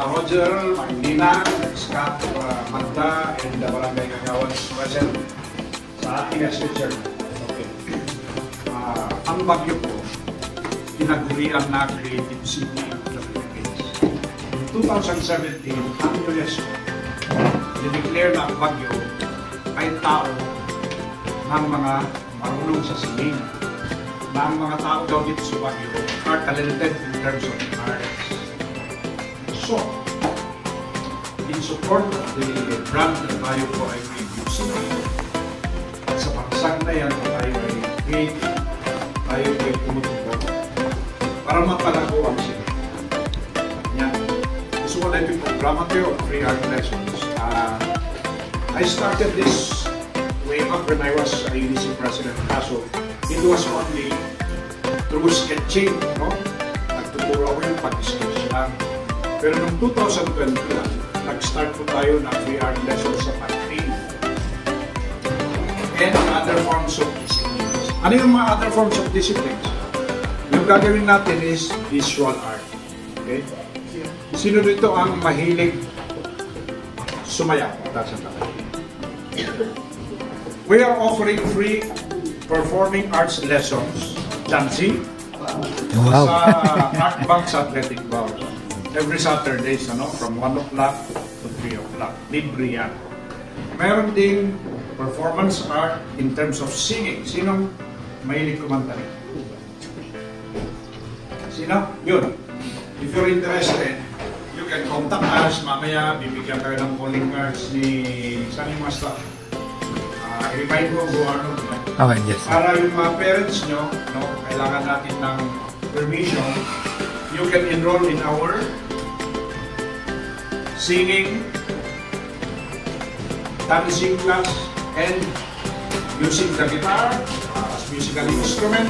Roger, Marlina, Scott, Magda, and the Barangay Kagawan present sa ating SHR. Okay. Ang Baguio po, tinagurian na Creative City of the Philippines. In 2017, ang UNESCO, dineclare na ang Baguio ay tao ng mga marunong sa sining, na ang mga tao daw dito sa Baguio are talented in terms of arts. So, in support of the brand ng Baguio po ay Creative City, at sa pangsang na yan, tayo ay creative, tayo ay tumutupok para mapalago ang sila. Yan. So, wala yung programa kayo of free art lessons. I started this way back when I was a UDC president. Kaso, it was only through sketching, no? Nagtuturo ako yung pag-sketch lang. Pero noong 2021, nag-start po tayo ng free art lessons sa pag-paint and other forms of disciplines. Ano yung mga other forms of disciplines? Yung gagawin natin is visual art. Okay? Sino dito ang mahilig sumayaw? We are offering free performing arts lessons, Jansi, sa Art Banks Athletic Bar. Every Saturdays, from 1 o'clock to 3 o'clock. Libre yan. Meron ding performance art in terms of singing. Sinong mahilig kumanta rin? Sino? Yun. If you're interested, you can contact us. Mamaya, bibigyan kayo ng calling cards ni Sunny Master. I-remind mo kung ano. Okay, yes. Para yung mga parents nyo, kailangan natin ng permission. You can enroll in our singing, dancing class, and using the guitar as musical instrument,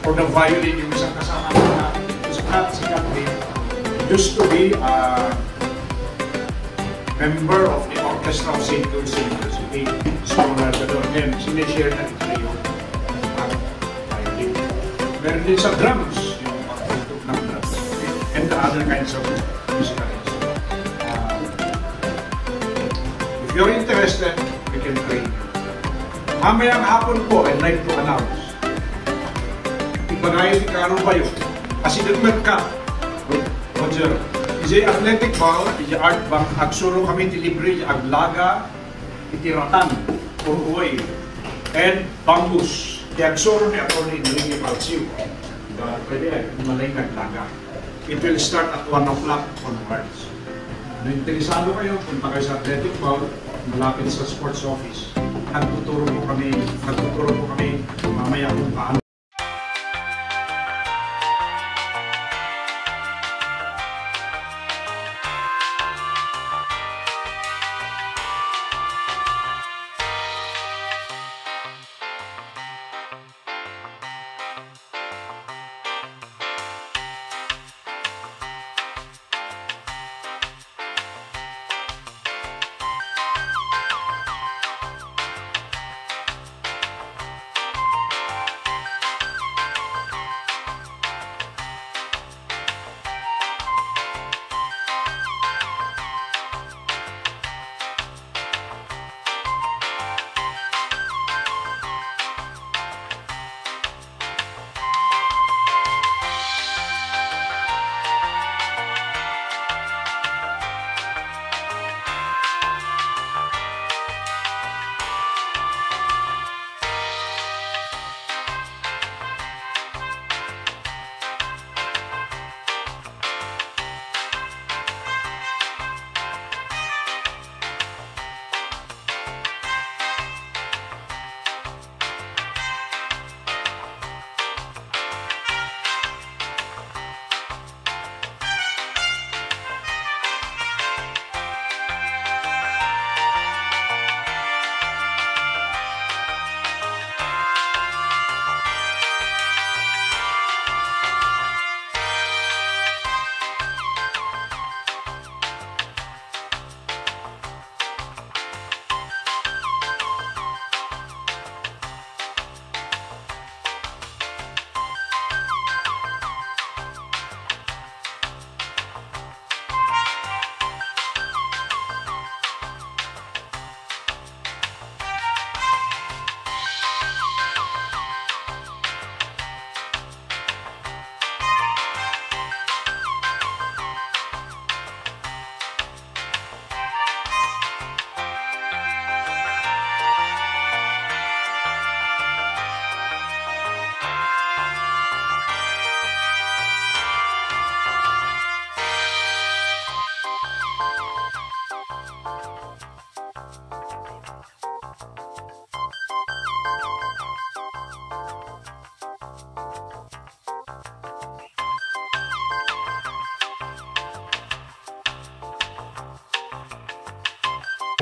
or the violin, yung isang kasama na sikat din. Used to be a member of the orchestra of St. Louis University. Scholar ka doon. Ngayon, sinishare na ito yung violin. Meron din sa drums, yung pagtutok ng drums. And the other kinds of musical instruments. If you're interested, we can train you. Mamayang hapon po, I'd like to announce. Ibagay si Karo Bayo. Kasi doon ka, Roger, isi athletic ball, isi art bank, agsuro kami delivery, aglaga, itiratan, uruoy, and bambus. Agsuro ni ako ni Enrique Palsiw. Pwede ay, malay naglaga. It will start at 1 o'clock onwards. Kung interesado kayo, punta kayo sa athletic ball, malapit sa sports office. Nagtuturo po kami mamaya kung paano.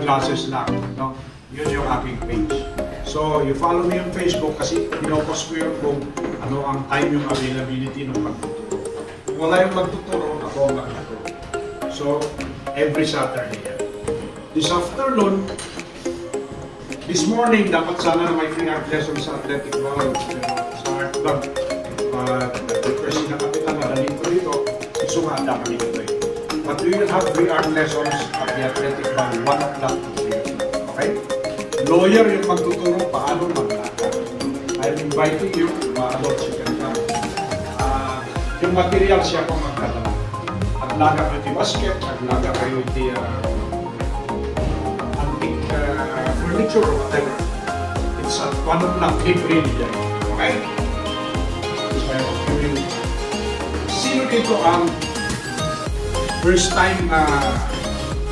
glasses lang, no? Yun yung aking page. So, you follow me on Facebook kasi pinopost ko yun kung ano ang time yung availability ng pagtuturo. Kung wala yung magtuturo, ako ang magtuturo. So, every Saturday yan. This afternoon, this morning, dapat sana na may free art lesson sa athletic ball, sa art club. Kasi nakapitan na dito, sumanda kami dito. But we will have free art lessons at the athletic ball, 1 o'clock to 3 o'clock. Okay? Lawyer yung magtuturo paano maglakad. I'm inviting you, ma-adult si Kanta. Yung material siya pang magdadala. Aglaga kayo di basket, aglaga kayo di antique furniture or whatever. It's at 1 o'clock, libre niya. Okay? Sino dito ang first time na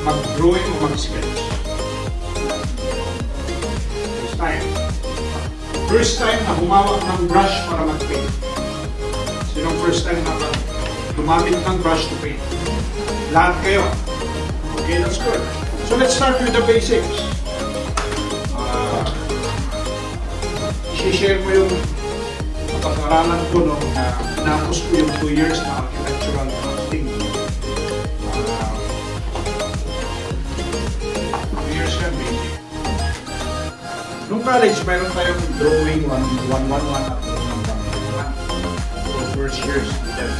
mag-drawing o mag-sketch? First time na humawak ng brush para mag-paint. Sinong first time na gumamit ng brush to paint? Lahat kayo. Okay, that's good. So let's start with the basics. I-share ko yung pag-aralan ko nung napos ko yung 2 years na architectural thing. 2 years yan, basic. Nung college, meron tayong drawing 1-1-1 at 1-1-1 for first years.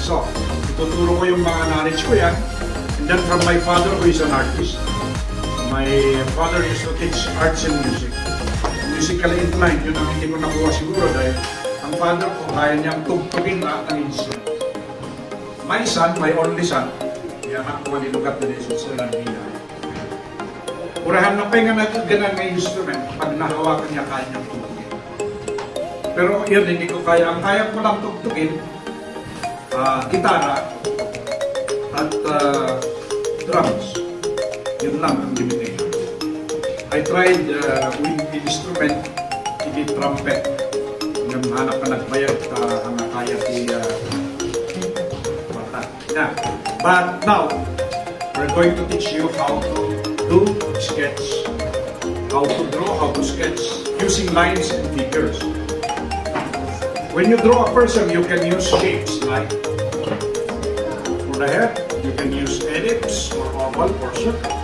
So, ituturo ko yung mga knowledge ko yan. And then from my father, who is an artist. My father used to teach arts and music. Musically inclined, yun ang hindi ko nakuha siguro dahil ang father ko kaya niyang tugtugin lahat ng instrument. My son, my only son, yan ako nilugat na din sa Landina. Urahan na penga na ganang may instrument, pag nahawakan niya, kaya niyang tugtugin. Pero yun, hindi ko kaya. Ang kaya ko lang tugtugin, gitara at drums. Yun lang ang limitation. I tried with instrument, hindi trumpet. Yung hanap na nagbayad, ang kaya di bata. Yeah. But now, we're going to teach you how to do sketch, how to draw, how to sketch using lines and figures. When you draw a person, you can use shapes like for the head, you can use ellipse or oval or circle.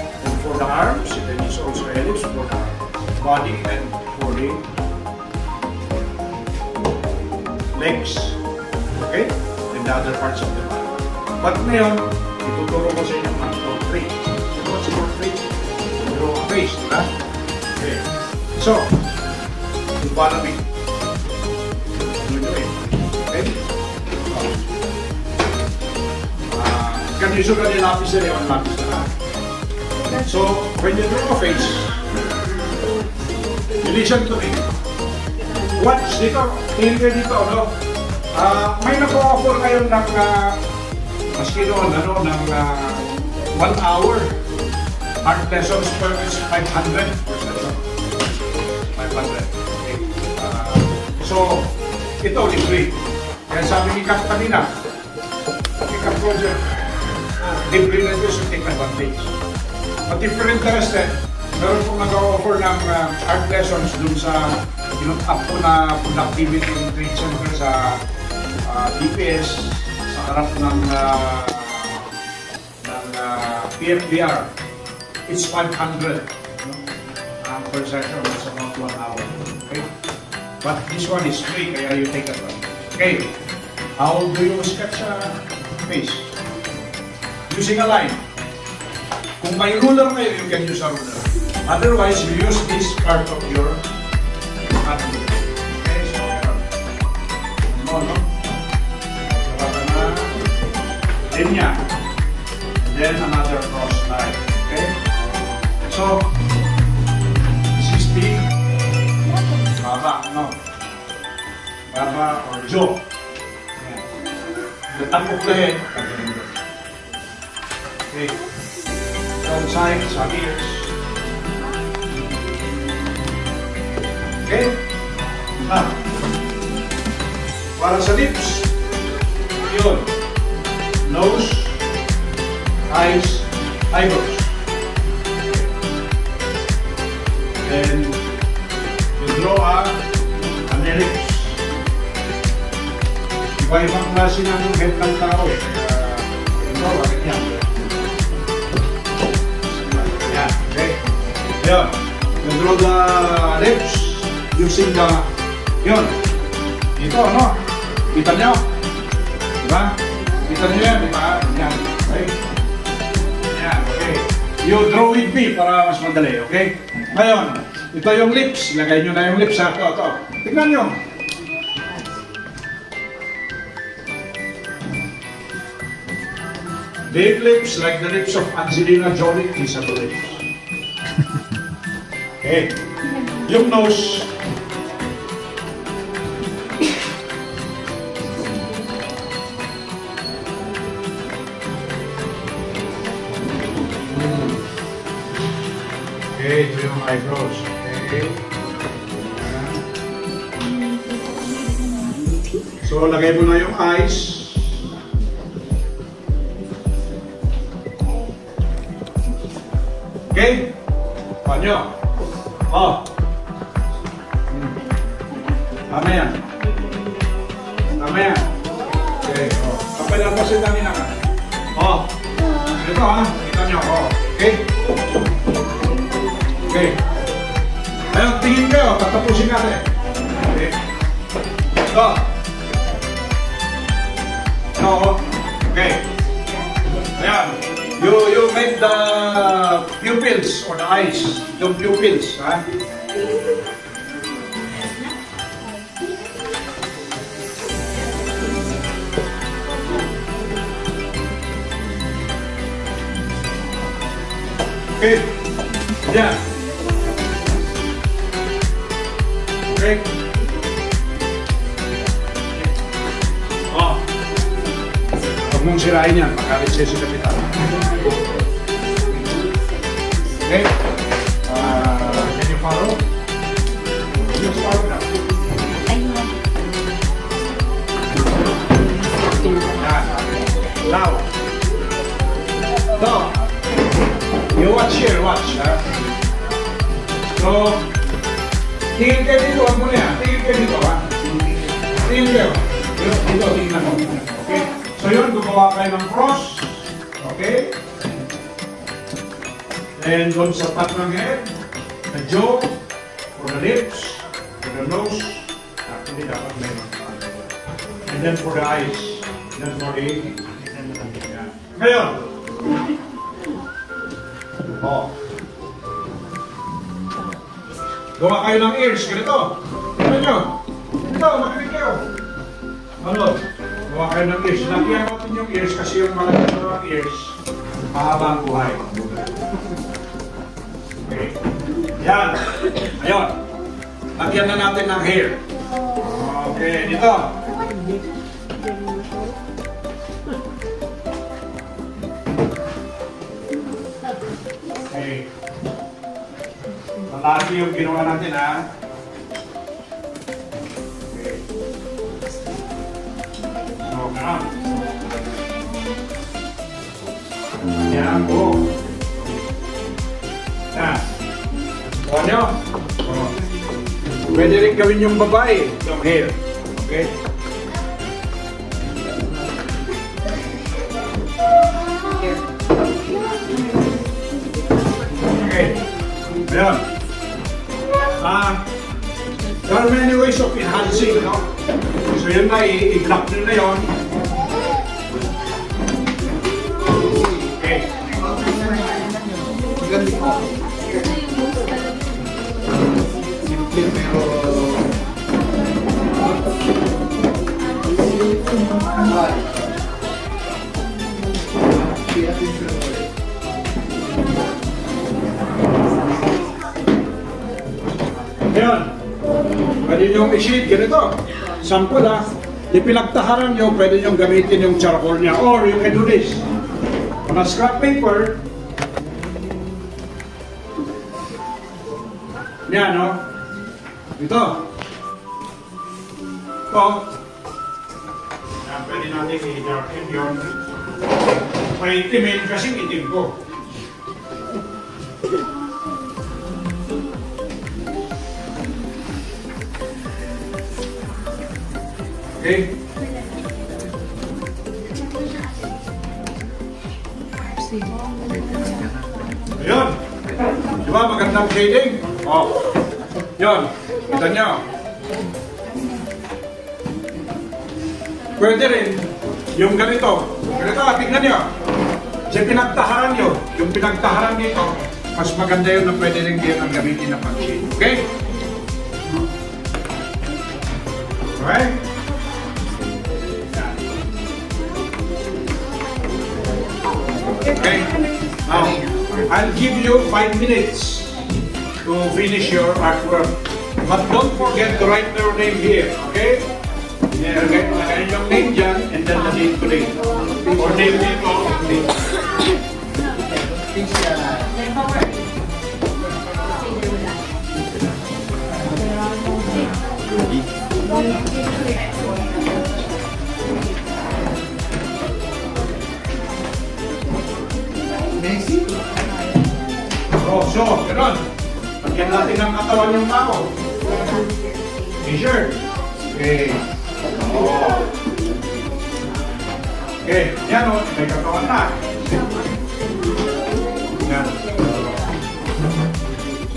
And for the arms, you can use also ellipse for the body and for the legs. Okay? And the other parts of the body. But ngayon, ituturo ko sa inyo ang portrait. What's portrait? Draw a face, diba? Okay. So, follow me. Okay? Can usually lapis na yung lapis na. So, when you draw a face, you listen to me. Watch dito. Tingin kayo dito, no? May nako-offer kayo ng maski noon, ng 1 hour art lessons per 500. 500. Okay. So, ito libre. Kaya sabi ni Kap kanina, Kap Project, libre na ito, so take advantage. But if you're interested, meron pong nag-offer ng art lessons dun sa up po na productivity in trade center sa DPS sa harap ng PFBR. It's 500 per session, it's about 1 hour. Okay? But this one is free, kaya you take advantage. Okay, how do you sketch a face? Using a line. Kung may ruler kayo, you can use a ruler. Otherwise, you use this part of your hand. Okay, so no? Linya. Then another cross line. Okay? So, this is the baba, no? Baba or jaw. The top of the head. Okay. Some sides, some ears. Okay? Now, para sa lips, yun. Nose, eyes, eyebrows. Then, you draw an ellipse. Iba-ibang klase ng head ng tao eh. Ito, bakit yan? Yan, okay. Yun. You draw the ellipse using the, yun. Ito, ano? Kita nyo? Diba? Kita nyo yan, diba? Yan, okay. Yan, okay. You draw with me para mas madali, okay? Ngayon, ito yung lips. Lagay nyo na yung lips, ha? Ito. Tingnan nyo. Big lips like the lips of Angelina Jolie. These are the lips. Okay. Yung nose. Okay, ito yung eyebrows. Okay. So, lagay mo na yung eyes. Okay? Panyo. Oh. Tama yan. Tama yan. Okay. Oh. Kapalan mo si Damina ka. Oh. Ito ha. Kita nyo. Oh. Okay? Okay. Ayun, tingin kayo. Tatapusin natin. Okay. Ito. No. Okay. Ayan. You make the pupils or the eyes, the pupils, ha? Okay. Yeah. Okay. Oh. Huwag mong sirain yan, makalit siya si Kapitan. Okay. Can you follow? Just follow now. Yan. Now. So, you watch here, watch. So, tingin kayo dito, huwag mo na yan. Tingin kayo dito, ha? Tingin kayo. Dito, tingnan mo. Okay. So yun, gumawa kayo ng cross. Okay. And doon sa top ng head, the jaw, for the lips, for the nose, actually dapat meron. And then for the eyes, and then for the yeah. Ngayon. Oh. Gawa kayo ng ears, ganito. Tignan nyo. Ito, makinig kayo. Ano? Gawa kayo ng ears. Lagyan natin yung ears kasi yung malaki ng ears, mahaba ang buhay. Okay. Yan. Ayun. Lagyan na natin ng hair. Okay, dito. Okay. Malaki yung ginawa natin, ha? Okay. So, ganun. Yan po. Yan. Kuha nyo. Pwede rin gawin yung babae, yung hair. Okay? Okay. Ayan. There are many ways of enhancing, no? So yun na, i-block nyo na yun. Okay. Simple pero ayan. Pwede nyo i-shade ganito. Sample, ha. Di pinagtaharan nyo, pwede nyo gamitin yung charcoal niya. Or you can do this. On a scrap paper, yan, no? Ito. Ito. Yan, pwede natin i-darken yun. May itimin kasi itim ko. Okay? Ayun. Di ba? Magandang shading. Oh. Yun. Kita nyo. Pwede rin. Yung ganito. Ganito, tignan nyo. Sa pinagtaharan nyo. Yung pinagtaharan dito, mas maganda yun na pwede rin kayo ang gamitin na pag-shade. Okay? Okay? Okay? Now, I'll give you 5 minutes to finish your artwork. But don't forget to write your name here, okay? Lagay yung name dyan, and then the date today. Or name dito. So, gano'n. Lagyan natin ang katawan yung tao. T-shirt. Okay. Okay, yan o. May katawan na. Yan.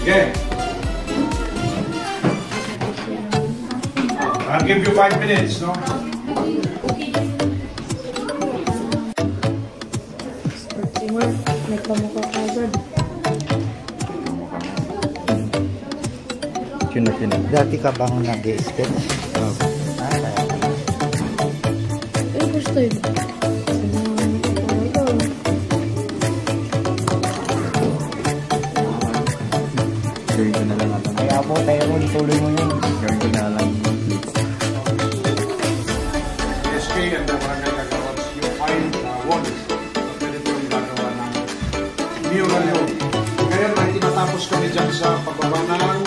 Okay. I'll give you 5 minutes, no? Nagpamukha ka agad. Dati ka bang nag-sketch? Eh, first time. Gawin ko na lang ito. Kaya po tayo mo, tuloy mo yun. Gawin ko na lang. SK and the Barangay Kagawad, you find one. Pwede po yung gagawa ng mural yun. Ngayon, may tinatapos kami dyan sa pagbaba ng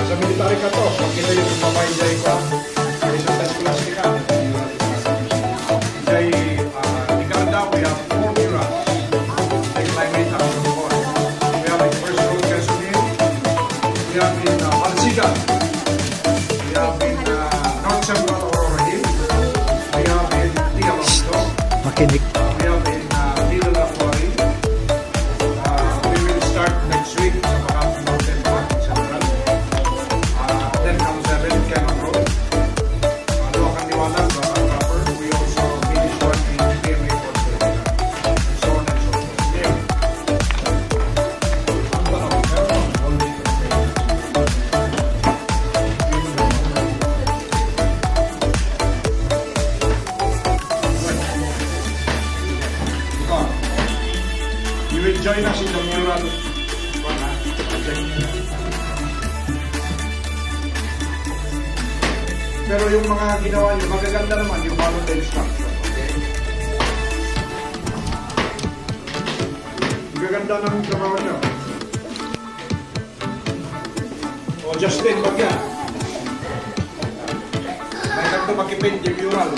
sa military ka to, pag kita yung papahinday ko, ay sa test class ka. Kay Iganda, we have 4 murals. Like I made up before. We have in First Road, Gasoline. We have in Balsiga. We have in North Central, Aurora Hill. We have in Tigalongo. Makinig. We have in Villa La Flori. We will start next week sa Makati Mountain Park, Central. Then comes Seven Cannon Road. Local Niwalas, proper. We also finish work in PMA Porto. So on and so forth. Here. Ang tanong, pero only you will join us in the mural. Pero yung mga ginawa nyo, magaganda naman yung Valentine structure. Okay? Magaganda ng trabaho nyo. O Justin, wag yan. May nagto makipin yung mural.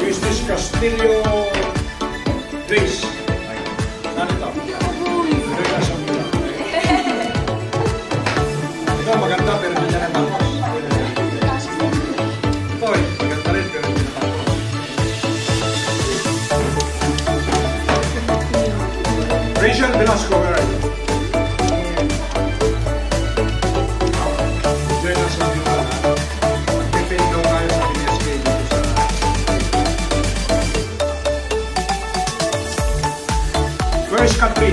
Is this Castillo Grace? Nanito? Ito, maganda pero hindi niya natapos. Ito eh, maganda rin pero hindi natapos. Rachel Velasco, where are you? Join us on the magpipin daw tayo sa PSK dito sa Where is Katrina?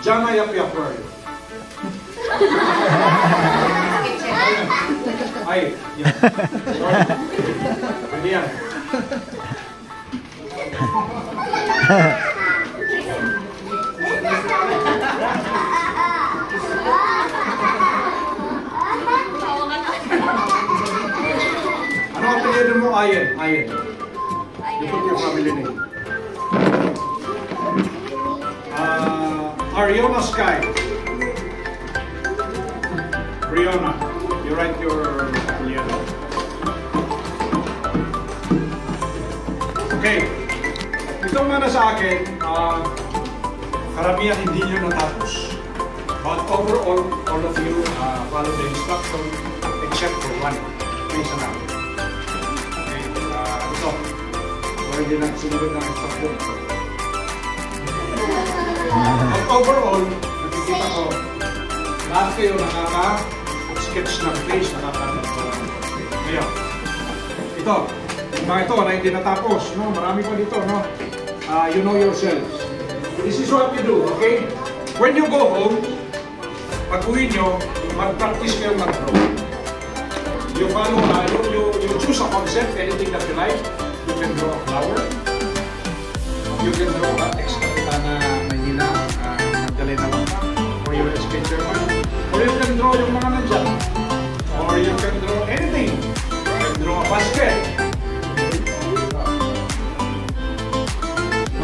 Jana Yap Yap, where are you? Ay, yan. Sorry. Pwede yan. Ano ang apelyido mo? Ayen. Ayen. You put your family name. Ariona Sky. Riona. You write your apelyido. Okay. Ito nga na sa akin, karamihan hindi nyo natapos. But overall, all of you follow the instruction except for one. May isa lang. Okay, ito. Kung hindi na sumunod ng instruction. But overall, nakikita ko, lahat kayo nakaka-sketch ng face, nakaka-sketch. Ngayon, ito. Mga ito na hindi natapos, no? Marami pa dito, no? You know yourselves. This is what you do, okay? When you go home, pag uwi nyo, mag-practice kayo mag-draw. You follow, you choose a concept, anything that you like. You can draw a flower. You can draw a ex-Kapitana Maynila, Magdalena Wanda, or your ex-Chairman. Or you can draw yung mga nandyan. Or you can draw anything. You can draw a basket.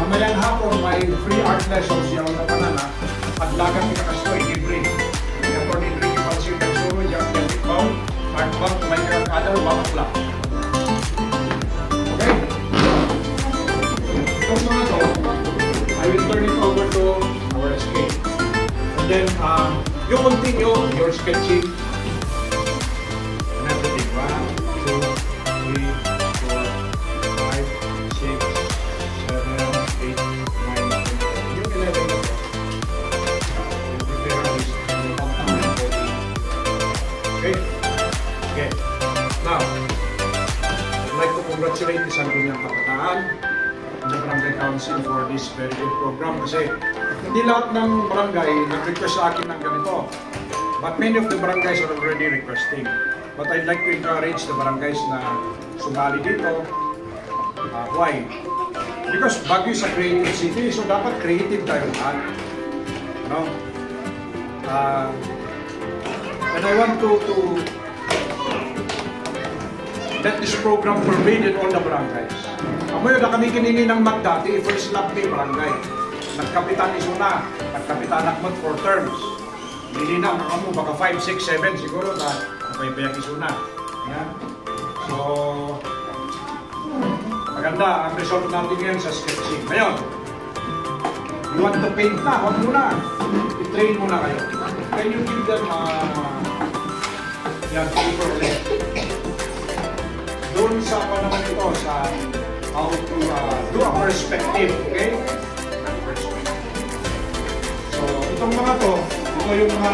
Mamayang hapon may free art lessons yaw na panana at lagang ikakastoy, libre. Ito ni Ricky Palsi, Kagsuro, Jack Deltic Bound, Art Bank, may kakadal, 1 o'clock. Okay? Itong mga to, I will turn it over to our escape. And then, you continue your sketching. And everything. 1, 2, 3, 4, 5, 6, 7, 8, 9, 10. Yung 11 na to. You prepare a list. You count down and go. Okay? Okay. Now, I'd like to congratulate the Sangguniang Kabataan and the Barangay Council for this very good program kasi hindi lahat ng barangay nag-request sa akin ng ganito. But many of the barangays are already requesting. But I'd like to encourage the barangays na sumali dito. Why? Because Baguio is a creative city, so dapat creative tayo lahat. No? And I want to let this program pervade in all the barangays. Amoy na kami kinini ng magdati, first love ni barangay. Nagkapitan isuna, nagkapitan akmot 4 terms. Hindi na mo baka 5, 6, 7 siguro na napaypayak isuna. Yan. So, maganda ang result natin ngayon sa sketching. Ngayon, you want to paint na, huwag muna. I-train muna kayo. Can you give them yan, paper ulit. Doon sa ako naman ito, sa how to do a perspective, okay? So, itong mga to, ito yung mga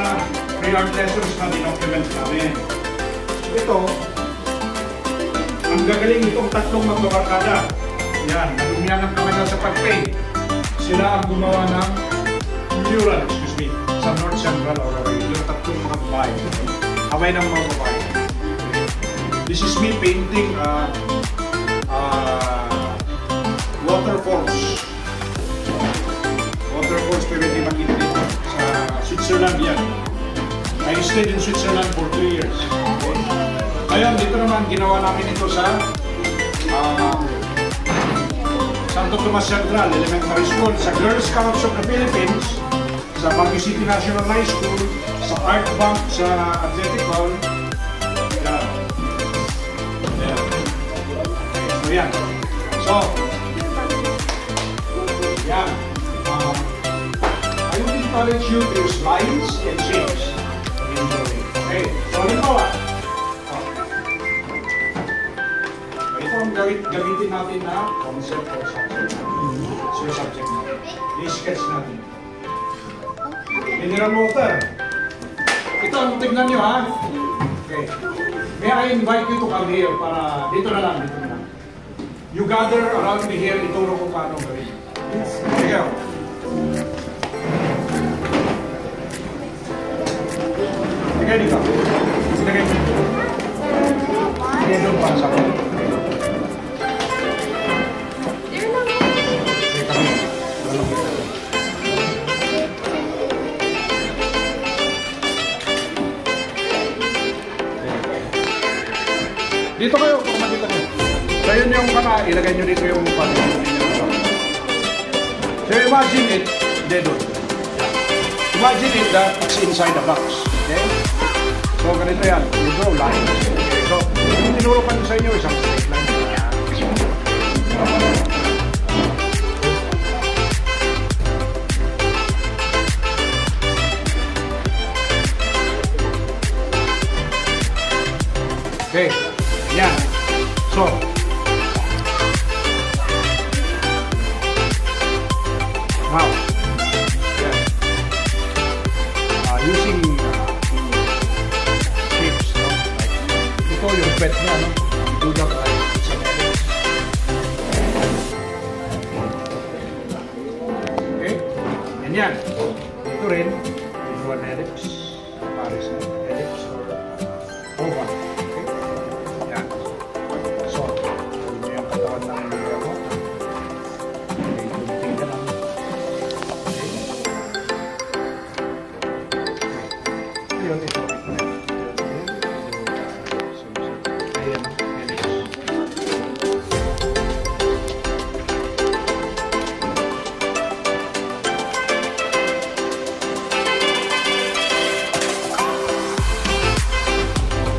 pre-art lessons na dinocument namin. Ito, ang gagaling itong tatlong magbabarkada. Yan, nadumihan ng kamay na sa pag-paint. Sila ang gumawa ng mural, sa North Central Aurora. Yung tatlong mga babae. Kamay ng mga babae. This is me painting waterfalls. Waterfalls pwede makita dito sa Switzerland yan. I stayed in Switzerland for 2 years. Okay? Ngayon, dito naman ginawa namin ito sa Santo Tomas Central Elementary School, sa Girl Scouts of the Philippines, sa Baguio City National High School, sa Art Bank, sa Athletic Hall. Yan. Yan. So, yan. So, yan. I would encourage you to use lines and shapes. Okay. So, halimbawa, ito ang gamitin natin na concept or subject. So, subject natin. I-sketch natin. Mineral water. Ito, tignan nyo ha. Okay. May I invite you to come here para dito na lang, dito na lang. You gather around me here, ituro ko paano gawin. Sige. Ready ka? Ilagay mo. Ilagay doon para sa akin. Dito kayo, kung makita nyo. So yun yung ilagay nyo dito yung pag-ibig. So imagine it, doon. Imagine it that it's inside the box. Okay? So ganito yan. You draw lines. Okay? So yung tinurukan ko sa inyo isang straight line. Okay. Yan. So now yeah. Using shapes, no? Like, ito yung pet niya, no? Do that like sa edits. Okay? And yan. Ito rin, ito an edits. Paris na. Edits or over. Okay? Yan. So, ito yung katawan ng nilagay mo. Okay, tumiting ka lang.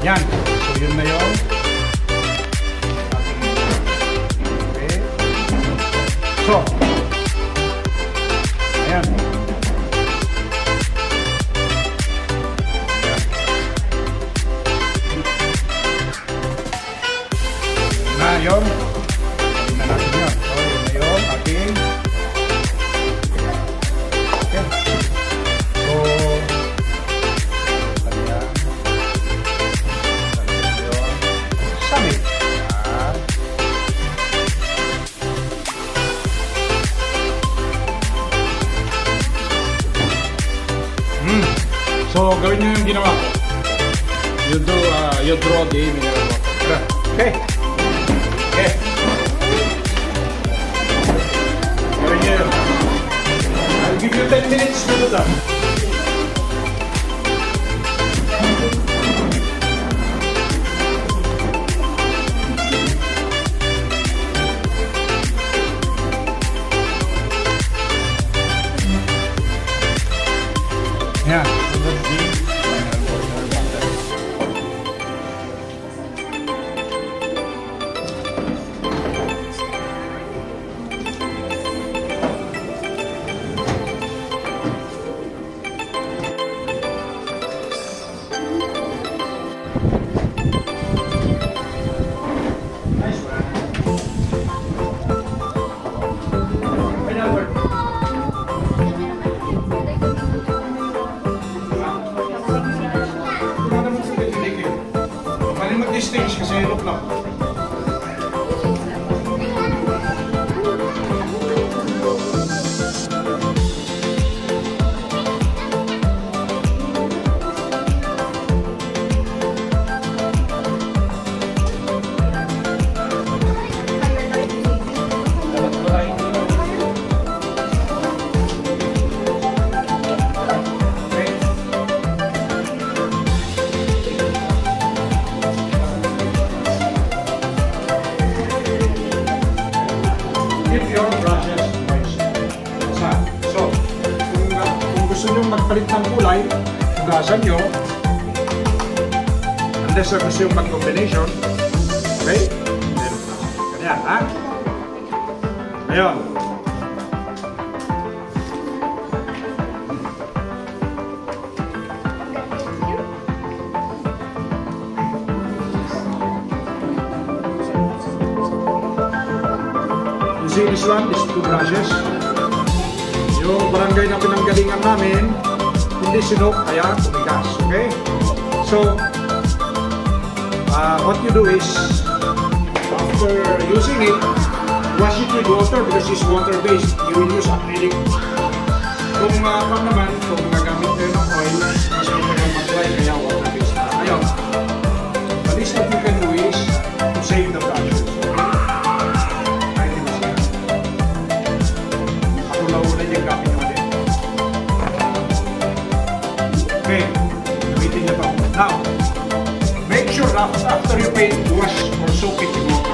Yan. So, yun na yun. Okay. So, ayan. Na yun. Gawin na natin yun. So, yun na yun. Okay. Okay. So, ayan. Summit. So, gawin nyo yung ginawa ko. You draw the mineral water. Okay. Okay. Gawin nyo yun. I'll give you 10 minutes to do that. Yeah, so that's the nice one. Final word. Mag-distinguish kasi look lang. Keep your brushes moist. So, kung gusto nyo magpalit ng kulay, hugasan nyo. Unless gusto nyo mag-combination. Okay? Then, ganyan, ha? Ngayon. See this one, these two brushes. Yung barangay na pinanggalingan namin, hindi sinok, kaya tumigas. Okay? So, what you do is, after using it, wash it with water because it's water-based. You will use acrylic. Kung naman, kung gagamit kayo ng oil, mas matagal mag-dry, kaya water. apply, wash, or soak it in water.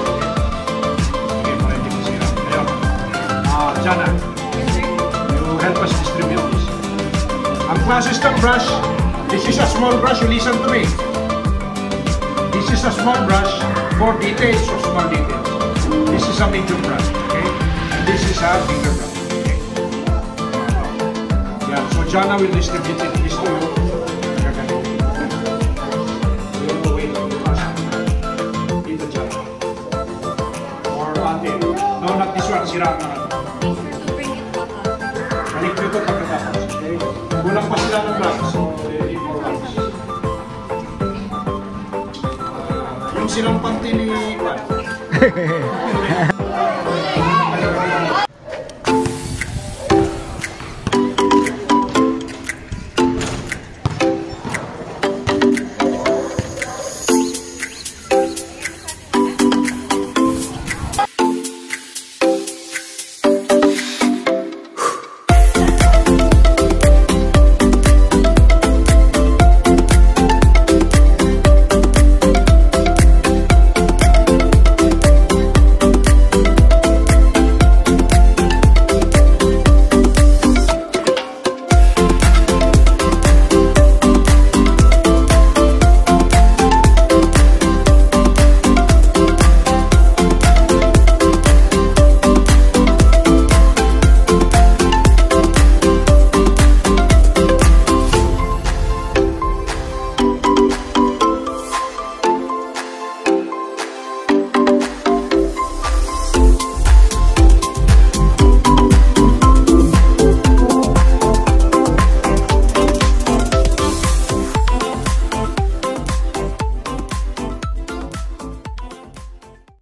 Okay, para hindi masira. Ayun. Jana, you help us distribute this. Ang classes ng brush, this is a small brush, you listen to me. This is a small brush for details or small details. This is a medium brush, okay? And this is a bigger brush, okay? Yeah, so Jana will distribute this to you. No, not this one. Sira na natin. Balik ko ito pagkatapos. Okay? Kulang pa sila ng blocks. So, ready for lunch. Yung silang panty ni Juan.